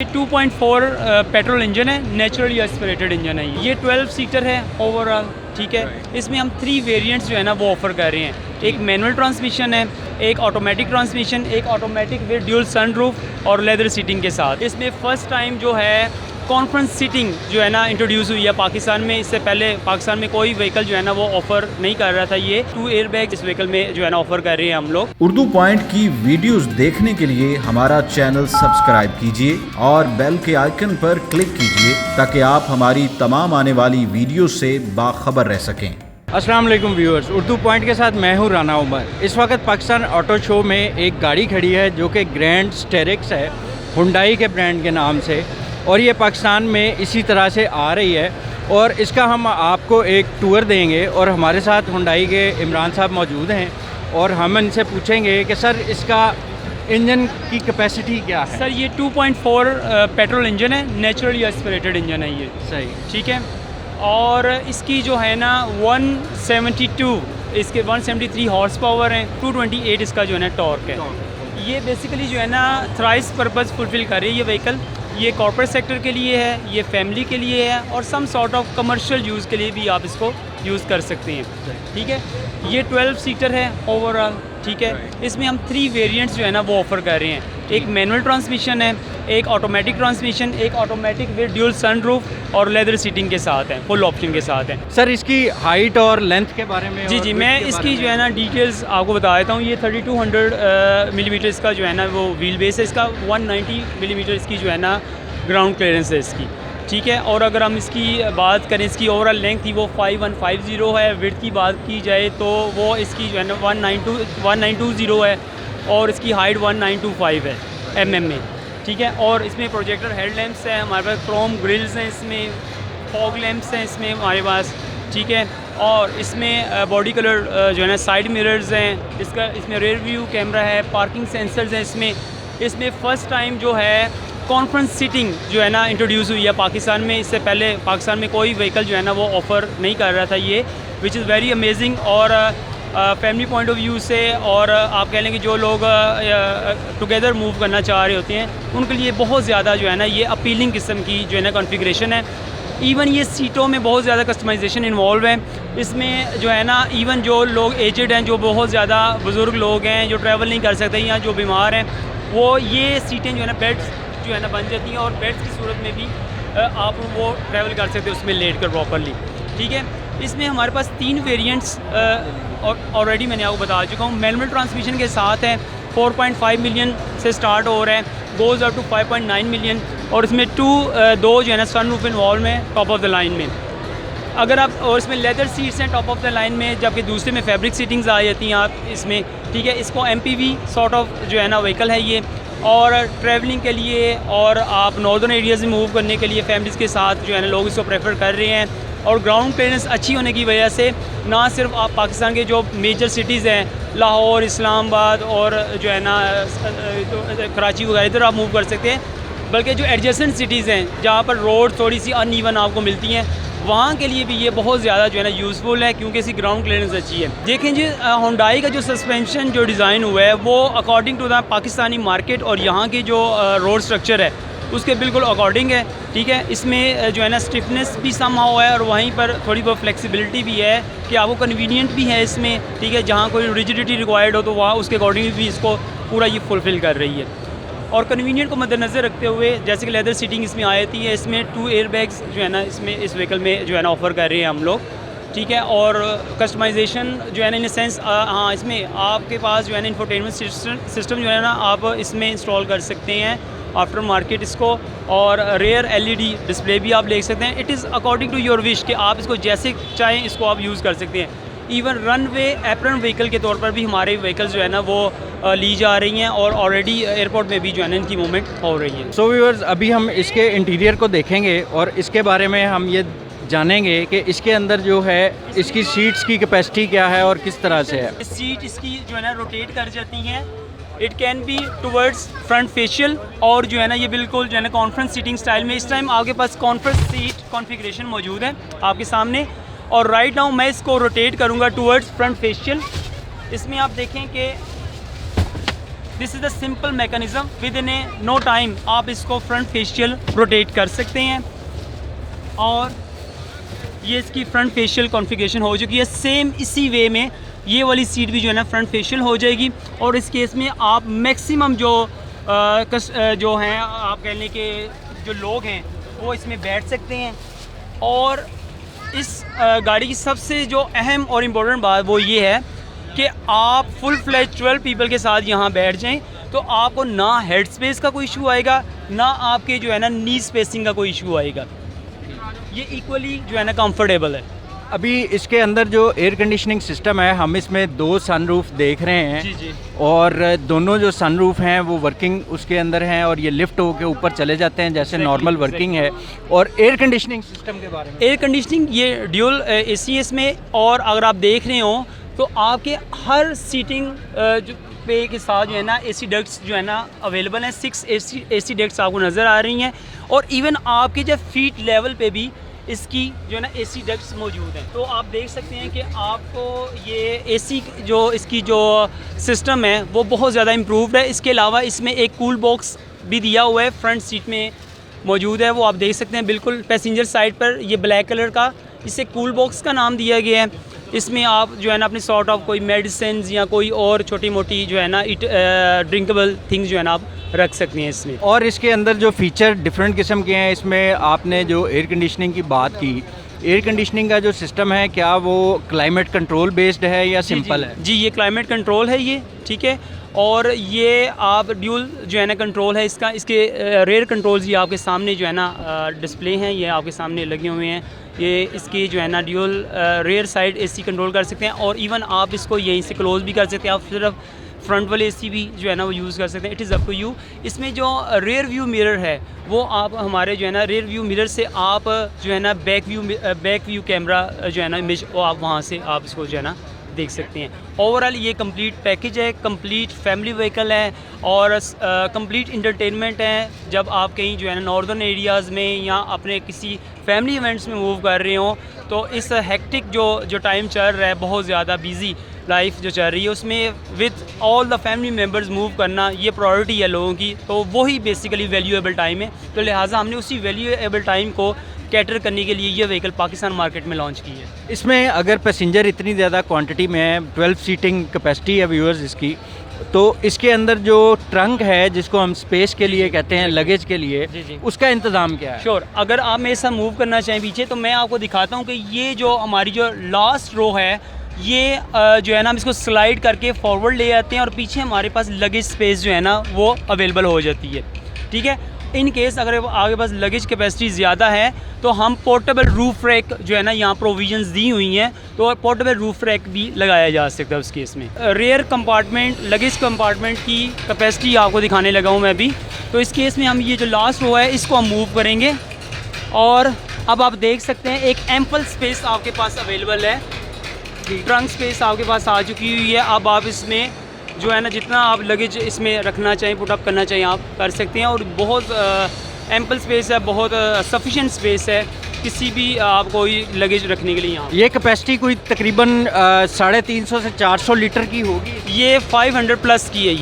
2.4 petrol engine है, naturally aspirated engine है। ये 12 सीटर है ओवरऑल, ठीक है। इसमें हम 3 वेरिएंट्स जो है ना वो ऑफर कर रहे हैं। एक मैनुअल ट्रांसमिशन है, एक ऑटोमेटिक ट्रांसमिशन, एक ऑटोमेटिक विद ड्यूल सनरूफ और लेदर सीटिंग के साथ। इसमें फ़र्स्ट टाइम जो है कॉन्फ्रेंस सीटिंग जो है ना इंट्रोड्यूस हुई है पाकिस्तान में। इससे पहले पाकिस्तान में कोई व्हीकल जो है ना वो ऑफ़र नहीं कर रहा था। ये 2 एयरबैग इस व्हीकल में जो है ना ऑफ़र कर रहे हैं हम लोग। उर्दू पॉइंट की वीडियोस देखने के लिए हमारा चैनल सब्सक्राइब कीजिए और बेल के आइकन पर क्लिक कीजिए ताकि आप हमारी तमाम आने वाली वीडियो से बाखबर रह सकें। अस्सलाम वालेकुम व्यूअर्स, उर्दू पॉइंट के साथ मैं हूँ राना उमर। इस वक्त पाकिस्तान ऑटो शो में एक गाड़ी खड़ी है जो कि ग्रैंड स्टेरिक्स है, हुंडई के ब्रांड के नाम से, और ये पाकिस्तान में इसी तरह से आ रही है और इसका हम आपको एक टूर देंगे। और हमारे साथ हुंडई के इमरान साहब मौजूद हैं और हम इनसे पूछेंगे कि सर इसका इंजन की कैपेसिटी क्या है। सर ये 2.4 पेट्रोल इंजन है, नेचुरली एस्पिरेटेड इंजन है ये, सही, ठीक है। और इसकी जो है ना 172 इसके 173 हॉर्स पावर हैं, 228 इसका जो है ना टॉर्क है। ये बेसिकली जो है ना थ्राइस पर्पज़ फुलफ़िल कर रही है ये व्हीकल। ये कॉर्पोरेट सेक्टर के लिए है, ये फैमिली के लिए है और some sort of commercial use के लिए भी आप इसको यूज़ कर सकते हैं, ठीक है। ये 12 सीटर है ओवरऑल, ठीक है। इसमें हम 3 वेरिएंट्स जो है ना वो ऑफ़र कर रहे हैं। एक मैनुअल ट्रांसमिशन है, एक ऑटोमेटिक ट्रांसमिशन, एक ऑटोमेटिक विद ड्यूल सनरूफ और लेदर सीटिंग के साथ है, फुल ऑप्शन के साथ है। सर इसकी हाइट और लेंथ के बारे में? जी, मैं इसकी जो है ना डिटेल्स आपको बता देता हूँ। ये 3200 मिलीमीटर इसका जो है ना वो व्हील बेस है। इसका 190 मिलीमीटर इसकी जो है ना ग्राउंड क्लियरेंस है इसकी, ठीक है। और अगर हम इसकी बात करें, इसकी ओवरऑल लेंथ थी वो 5150 है। विड्थ की बात की जाए तो वो इसकी जो है ना 1920 है और इसकी हाइट 1925 है mm में, ठीक है। और इसमें प्रोजेक्टर हेड लैंप्स हैं हमारे पास, क्रोम ग्रिल्स हैं इसमें, फॉग लैंप्स हैं इसमें हमारे पास, ठीक है। और इसमें बॉडी कलर जो है ना साइड मिरर्स हैं इसमें रियर व्यू कैमरा है, पार्किंग सेंसर्स हैं इसमें फ़र्स्ट टाइम जो है कॉन्फ्रेंस सीटिंग जो है ना इंट्रोड्यूस हुई है पाकिस्तान में। इससे पहले पाकिस्तान में कोई व्हीकल जो है ना वो ऑफ़र नहीं कर रहा था ये, विच इज़ वेरी अमेजिंग। और फैमिली पॉइंट ऑफ व्यू से और आप कह लें कि जो लोग टुगेदर मूव करना चाह रहे होते हैं उनके लिए बहुत ज़्यादा जो है ना ये अपीलिंग किस्म की जो है ना कॉन्फ़िगरेशन है। इवन ये सीटों में बहुत ज़्यादा कस्टमाइजेशन इन्वॉल्व है इसमें जो है ना। इवन जो लोग एजड हैं, जो बहुत ज़्यादा बुज़ुर्ग लोग हैं, जो ट्रैवल नहीं कर सकते या जो बीमार हैं, वो ये सीटें जो है ना बेड्स जो है ना बन जाती हैं और बेड्स की सूरत में भी आप वो ट्रैवल कर सकते हैं उसमें लेट कर प्रॉपरली, ठीक है। इसमें हमारे पास 3 वेरिएंट्स ऑलरेडी मैंने आपको बता चुका हूँ। मैनुअल ट्रांसमिशन के साथ है, 4.5 मिलियन से स्टार्ट हो रहा है, गोज़ अप टू 5.9 मिलियन। और इसमें 2 जो है ना सनरूफ इन्वॉल्व में टॉप ऑफ द लाइन में। अगर आप, और इसमें लेदर सीट्स हैं टॉप ऑफ द लाइन में, जबकि दूसरे में फैब्रिक सीटिंग्स आ जाती हैं आप इसमें, ठीक है। इसको MPV सॉर्ट ऑफ जो है ना व्हीकल है ये, और ट्रैवलिंग के लिए और आप नॉर्दर्न एरियाज़ में मूव करने के लिए फैमिलीज़ के साथ जो है ना लोग इसको प्रेफर कर रहे हैं। और ग्राउंड क्लियरेंस अच्छी होने की वजह से ना सिर्फ आप पाकिस्तान के जो मेजर सिटीज़ हैं, लाहौर, इस्लामाबाद और जो है ना कराची वगैरह, इधर आप मूव कर सकते हैं, बल्कि जो एडजेसेंट सिटीज़ हैं जहाँ पर रोड थोड़ी सी अनइवन आपको मिलती हैं, वहाँ के लिए भी ये बहुत ज़्यादा जो है ना यूज़फुल है क्योंकि इसकी ग्राउंड क्लियरेंस अच्छी है। देखें जी, हुंडई का जो सस्पेंशन जो डिज़ाइन हुआ है वो according to the Pakistani market और यहाँ की जो रोड स्ट्रक्चर है उसके बिल्कुल अकॉर्डिंग है, ठीक है। इसमें जो है ना स्टिफनेस भी समहाउ है और वहीं पर थोड़ी बहुत फ्लेक्सिबिलिटी भी है कि आपको कन्वीनियंट भी है इसमें, ठीक है। जहाँ कोई रिजिडिटी रिक्वायर्ड हो तो वहाँ उसके अकॉर्डिंग भी इसको पूरा ये फुलफ़िल कर रही है। और कन्वीनियंट को मद्देनज़र रखते हुए जैसे कि लेदर सीटिंग इसमें आ जाती है, इसमें 2 एयरबैग्स जो है ना इसमें इस व्हीकल में जो है ना ऑफ़र कर रहे हैं हम लोग, ठीक है। और कस्टमाइजेशन जो है ना इन द सेंस, हाँ, इसमें आपके पास जो है ना इंफोटेनमेंट सिस्टम जो है ना आप इसमें इंस्टॉल कर सकते हैं आफ्टर मार्केट इसको। और रेयर LED डिस्प्ले भी आप ले सकते हैं। It is according to your wish कि आप इसको जैसे चाहें इसको आप यूज़ कर सकते हैं। इवन रनवे एप्रन व्हीकल के तौर पर भी हमारे व्हीकल्स जो है ना वो ली जा रही हैं और ऑलरेडी एयरपोर्ट में भी जो है ना इनकी मूवमेंट हो रही है। सो व्यूअर्स, अभी हम इसके इंटीरियर को देखेंगे और इसके बारे में हम ये जानेंगे कि इसके अंदर जो है इसकी सीट्स की कैपेसिटी क्या है और किस तरह से है। सीट इसकी जो है ना रोटेट कर जाती हैं। It can be towards front facial और जो है ना ये बिल्कुल जो है ना कॉन्फ्रेंस सीटिंग स्टाइल में। इस टाइम आपके पास कॉन्फ्रेंस सीट कॉन्फ़िगरेशन मौजूद है आपके सामने। और राइट नाउ मैं इसको रोटेट करूँगा टुवर्ड्स फ्रंट फेशियल। इसमें आप देखें कि this is the simple mechanism, within a no time आप इसको फ्रंट फेशियल रोटेट कर सकते हैं और ये इसकी फ्रंट फेशियल कॉन्फ़िगरेशन हो चुकी है। सेम इसी वे में ये वाली सीट भी जो है ना फ्रंट फेशियल हो जाएगी और इस केस में आप मैक्सिमम जो हैं आप कह लें कि जो लोग हैं वो इसमें बैठ सकते हैं। और इस गाड़ी की सबसे जो अहम और इम्पोर्टेंट बात वो ये है कि आप फुल फ्लैज 12 पीपल के साथ यहाँ बैठ जाएं तो आपको ना हेड स्पेस का कोई इशू आएगा, ना आपके जो है ना नी स्पेसिंग का कोई इशू आएगा। ये इक्वली जो है ना कंफर्टेबल है। अभी इसके अंदर जो एयर कंडीशनिंग सिस्टम है, हम इसमें 2 सनरूफ देख रहे हैं। जी जी। और दोनों जो सनरूफ हैं वो वर्किंग उसके अंदर हैं और ये लिफ्ट होकर ऊपर चले जाते हैं जैसे नॉर्मल वर्किंग है। और एयर कंडीशनिंग सिस्टम के बारे में, एयर कंडीशनिंग ये ड्यूल एसी इसमें, और अगर आप देख रहे हो तो आपके हर सीटिंग पे के साथ जो है ना एसी डक्ट्स जो है ना अवेलेबल हैं। 6 एसी डक्ट्स आपको नज़र आ रही हैं और इवन आपके जब फीट लेवल पे भी इसकी जो है ना एसी डक्ट्स मौजूद हैं। तो आप देख सकते हैं कि आपको ये एसी जो इसकी जो सिस्टम है वो बहुत ज़्यादा इम्प्रूव्ड है। इसके अलावा इसमें एक कूल बॉक्स भी दिया हुआ है, फ्रंट सीट में मौजूद है, वो आप देख सकते हैं बिल्कुल पैसेंजर साइड पर। ये ब्लैक कलर का, इसे कूल बॉक्स का नाम दिया गया है। इसमें आप जो है ना अपनी सॉर्ट ऑफ कोई मेडिसिन या कोई और छोटी मोटी जो है ना ड्रिंकेबल थिंग्स जो है ना आप रख सकते हैं इसमें। और इसके अंदर जो फीचर डिफरेंट किस्म के हैं, इसमें आपने जो एयर कंडीशनिंग की बात की, एयर कंडीशनिंग का जो सिस्टम है क्या वो क्लाइमेट कंट्रोल बेस्ड है या सिंपल है? जी, ये क्लाइमेट कंट्रोल है ये, ठीक है। और ये आप ड्यूल जो है ना कंट्रोल है इसका। इसके रेयर कंट्रोल्स ये आपके सामने जो है ना डिस्प्ले हैं, ये आपके सामने लगे हुए हैं। ये इसकी जो है ना dual rear side AC control कर सकते हैं और इवन आप इसको यहीं से क्लोज भी कर सकते हैं। आप सिर्फ फ्रंट वाले एसी भी जो है ना वो यूज़ कर सकते हैं। It is up to you. इसमें जो रेयर व्यू मिरर है वो आप हमारे जो है ना रेयर व्यू मिरर से आप जो है ना बैक व्यू कैमरा जो है ना इमेज वो आप वहाँ से आप इसको जो है ना देख सकते हैं। ओवरऑल ये कंप्लीट पैकेज है, कंप्लीट फैमिली व्हीकल है और कंप्लीट इंटरटेनमेंट है। जब आप कहीं जो है ना नॉर्दर्न एरियाज़ में या अपने किसी फैमिली इवेंट्स में मूव कर रहे हो तो इस हेक्टिक जो टाइम चल रहा है, बहुत ज़्यादा बिजी लाइफ जो चल रही है, उसमें with all the family members move करना ये प्रायोरिटी है लोगों की। तो वही बेसिकली वैल्यूएबल टाइम है। तो लिहाजा हमने उसी वैल्यूएबल टाइम को कैटर करने के लिए ये व्हीकल पाकिस्तान मार्केट में लॉन्च की है। इसमें अगर पैसेंजर इतनी ज़्यादा क्वांटिटी में है, 12 सीटिंग कैपेसिटी है व्यूअर्स इसकी, तो इसके अंदर जो ट्रंक है जिसको हम स्पेस के लिए कहते हैं, लगेज के लिए, जी। उसका इंतज़ाम क्या है? श्योर, अगर आप मेरे साथ मूव करना चाहें पीछे तो मैं आपको दिखाता हूँ कि ये जो हमारी जो लास्ट रो है ये जो है ना हम इसको स्लाइड करके फॉरवर्ड ले आते हैं और पीछे हमारे पास लगेज स्पेस जो है ना वो अवेलेबल हो जाती है, ठीक है। इन केस अगर आपके पास लगेज कैपेसिटी ज़्यादा है तो हम पोर्टेबल रूफ रैक जो है ना यहाँ प्रोविजंस दी हुई हैं, तो पोर्टेबल रूफ रैक भी लगाया जा सकता है उस केस में। रेयर कंपार्टमेंट, लगेज कंपार्टमेंट की कैपेसिटी आपको दिखाने लगा हूँ मैं भी। तो इस केस में हम ये जो लास्ट रो है इसको हम मूव करेंगे और अब आप देख सकते हैं एक एम्पल स्पेस आपके पास अवेलेबल है। ट्रंक स्पेस आपके पास आ चुकी हुई है। अब आप इसमें जो है ना जितना आप लगेज इसमें रखना चाहें, पुट अप करना चाहिए, आप कर सकते हैं। और बहुत एम्पल स्पेस है, बहुत सफिशिएंट स्पेस है किसी भी आप कोई लगेज रखने के लिए। यहाँ ये कैपेसिटी कोई तकरीबन 350 से 400 लीटर की होगी। ये 500 प्लस की है।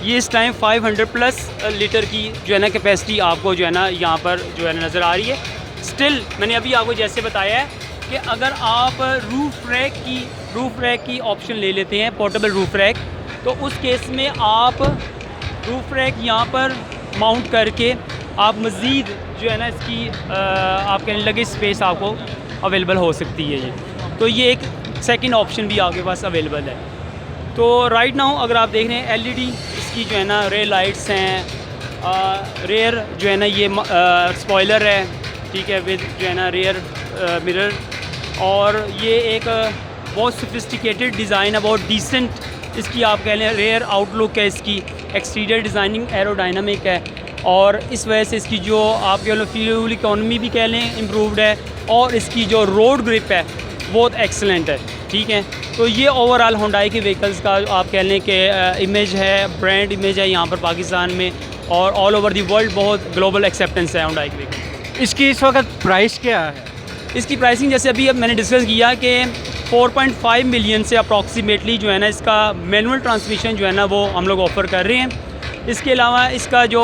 ये इस टाइम 500 प्लस लीटर की जो है ना कैपेसिटी आपको जो है ना यहाँ पर जो है ना नज़र आ रही है। स्टिल मैंने अभी आपको जैसे बताया है कि अगर आप रूफ रैक की ऑप्शन ले लेते हैं, पोर्टेबल रूफ रैक, तो उस केस में आप रूफ रैक यहाँ पर माउंट करके आप मज़ीद जो है ना इसकी आपके लगेज स्पेस आपको अवेलेबल हो सकती है। ये तो एक सेकंड ऑप्शन भी आपके पास अवेलेबल है। तो राइट नाउ अगर आप देख रहे हैं LED इसकी जो है ना रेयर लाइट्स हैं, रेयर जो है ना ये स्पॉइलर है, ठीक है, विद जो है ना रेयर मिरर। और ये एक बहुत सोफिस्टिकेटेड डिज़ाइन है, बहुत डिसेंट इसकी आप कह लें रेयर आउटलुक है। इसकी एक्सटीरियर डिज़ाइनिंग एरोडायनामिक है और इस वजह से इसकी जो आप कह लो फ्यूल इकोनॉमी भी कह लें इम्प्रूव्ड है और इसकी जो रोड ग्रिप है बहुत एक्सेलेंट है, ठीक है। तो ये ओवरऑल हुंडई के व्हीकल्स का आप कह लें कि इमेज है, ब्रांड इमेज है यहाँ पर पाकिस्तान में और ऑल ओवर दी वर्ल्ड बहुत ग्लोबल एक्सेप्टेंस है हुंडई के व्हीकल। इसकी इस वक्त प्राइस क्या है? इसकी प्राइसिंग जैसे अभी अब मैंने डिस्कस किया कि 4.5 मिलियन से अप्रॉक्सीमेटली जो है ना इसका मैनुअल ट्रांसमिशन जो है ना वो हम लोग ऑफ़र कर रहे हैं। इसके अलावा इसका जो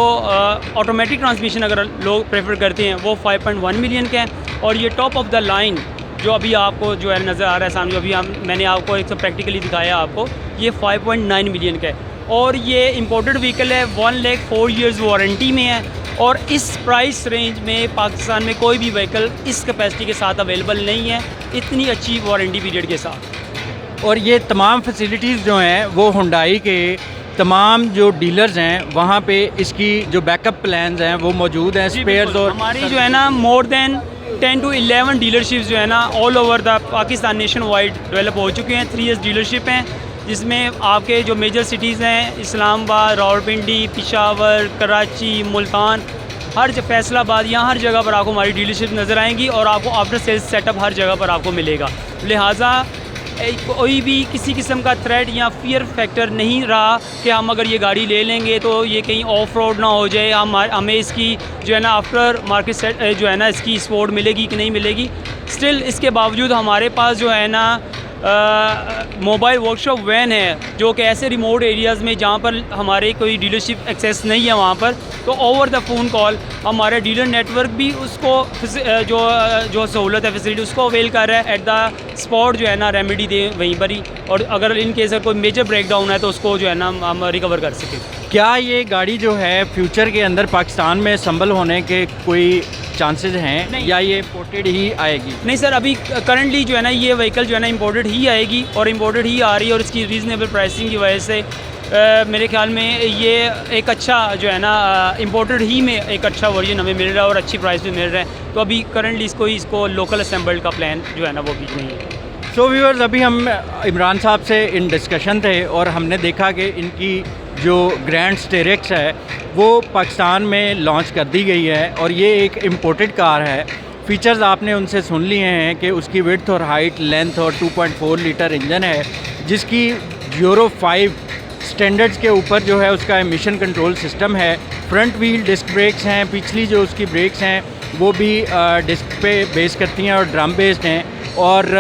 ऑटोमेटिक ट्रांसमिशन अगर लोग प्रेफर करते हैं वो 5.1 मिलियन का है। और ये टॉप ऑफ द लाइन जो अभी आपको जो है नज़र आ रहा है सामने, जो अभी मैंने आपको एक प्रैक्टिकली दिखाया आपको, ये 5.9 मिलियन का है। और ये इंपोर्टेड व्हीकल है, 1 लाख 4 ईयर्स वारंटी में है। और इस प्राइस रेंज में पाकिस्तान में कोई भी व्हीकल इस कैपेसिटी के साथ अवेलेबल नहीं है, इतनी अच्छी वारंटी पीरियड के साथ। और ये तमाम फैसिलिटीज़ जो हैं वो हुंडई के तमाम जो डीलर्स हैं वहाँ पे इसकी जो बैकअप प्लान्स हैं वो मौजूद हैं, स्पेयर्स। और हमारी जो है ना मोर देन 10 to 11 डीलरशिप्स जो है ना all over the Pakistan nation wide develop हो चुके हैं। 3 years डीलरशिप हैं जिसमें आपके जो मेजर सिटीज़ हैं इस्लामाबाद, रावलपिंडी, पेशावर, कराची, मुल्तान, फैसलाबाद, यहाँ हर जगह पर आपको हमारी डीलरशिप नज़र आएंगी और आपको आफ्टर सेल्स सेटअप हर जगह पर आपको मिलेगा। लिहाजा कोई भी किसी किस्म का थ्रेट या फियर फैक्टर नहीं रहा कि हम अगर ये गाड़ी ले लेंगे तो ये कहीं ऑफ रोड ना हो जाए, हमें इसकी जो है ना आफ्टर मार्केट सेट जो है ना इसकी सपोर्ट मिलेगी कि नहीं मिलेगी। स्टिल इसके बावजूद हमारे पास जो है ना मोबाइल वर्कशॉप वैन है जो कि ऐसे रिमोट एरियाज़ में जहाँ पर हमारे कोई डीलरशिप एक्सेस नहीं है वहाँ पर, तो ओवर द फ़ोन कॉल हमारे डीलर नेटवर्क भी उसको जो सहूलत है फैसिलिटी उसको अवेल कर रहा है। एट द स्पॉट जो है ना रेमेडी दे वहीं पर ही, और अगर इन केस कोई मेजर ब्रेक डाउन है तो उसको जो है ना हम रिकवर कर सकें। क्या ये गाड़ी जो है फ्यूचर के अंदर पाकिस्तान में संभल होने के कोई चांसेस हैं या ये इम्पोर्टेड ही आएगी? नहीं सर, अभी करंटली जो है ना ये व्हीकल जो है ना इम्पोर्टेड ही आएगी और इम्पोर्टेड ही आ रही है। और इसकी रीज़नेबल प्राइसिंग की वजह से मेरे ख्याल में ये एक अच्छा जो है ना इम्पोर्टेड ही में एक अच्छा वर्जन हमें मिल रहा है और अच्छी प्राइस पे मिल रहा है। तो अभी करंटली इसको लोकल असेंबल्ड का प्लान जो है ना वो भी नहीं है। सो व्यूअर्स, अभी हम इमरान साहब से इन डिस्कशन थे और हमने देखा कि इनकी जो ग्रैंड स्टेरेक्स है वो पाकिस्तान में लॉन्च कर दी गई है और ये एक इम्पोर्टेड कार है। फ़ीचर्स आपने उनसे सुन लिए हैं कि उसकी विड्थ और हाइट, लेंथ और 2.4 लीटर इंजन है जिसकी यूरो 5 स्टैंडर्ड्स के ऊपर जो है उसका एमिशन कंट्रोल सिस्टम है। फ्रंट व्हील डिस्क ब्रेक्स हैं, पिछली जो उसकी ब्रेक्स हैं वो भी डिस्क पे बेस करती हैं और ड्रम बेस्ड हैं। और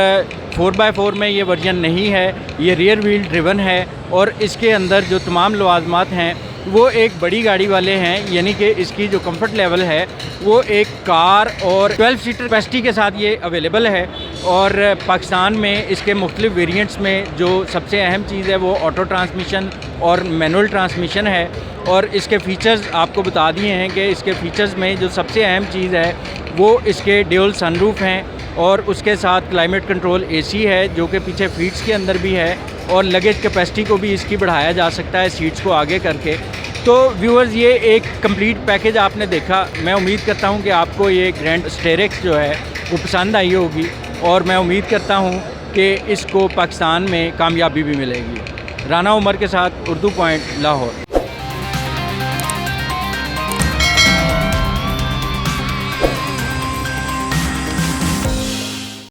4x4 में ये वर्जन नहीं है, ये रियर व्हील ड्रिवन है और इसके अंदर जो तमाम लवाजमात हैं वो एक बड़ी गाड़ी वाले हैं, यानी कि इसकी जो कंफर्ट लेवल है वो एक कार और 12 सीटर कैपेसिटी के साथ ये अवेलेबल है। और पाकिस्तान में इसके मुख्तलिफ वेरिएंट्स में जो सबसे अहम चीज़ है वो ऑटो ट्रांसमिशन और मैनुअल ट्रांसमिशन है। और इसके फ़ीचर्स आपको बता दिए हैं कि इसके फ़ीचर्स में जो सबसे अहम चीज़ है वो इसके ड्यूल सनरूफ हैं और उसके साथ क्लाइमेट कंट्रोल एसी है जो कि पीछे फीट्स के अंदर भी है और लगेज कैपेसिटी को भी इसकी बढ़ाया जा सकता है सीट्स को आगे करके। तो व्यूअर्स, ये एक कंप्लीट पैकेज आपने देखा। मैं उम्मीद करता हूँ कि आपको ये ग्रैंड स्टेरेक्स जो है वो पसंद आई होगी और मैं उम्मीद करता हूँ कि इसको पाकिस्तान में कामयाबी भी मिलेगी। राना उमर के साथ उर्दू पॉइंट, लाहौर।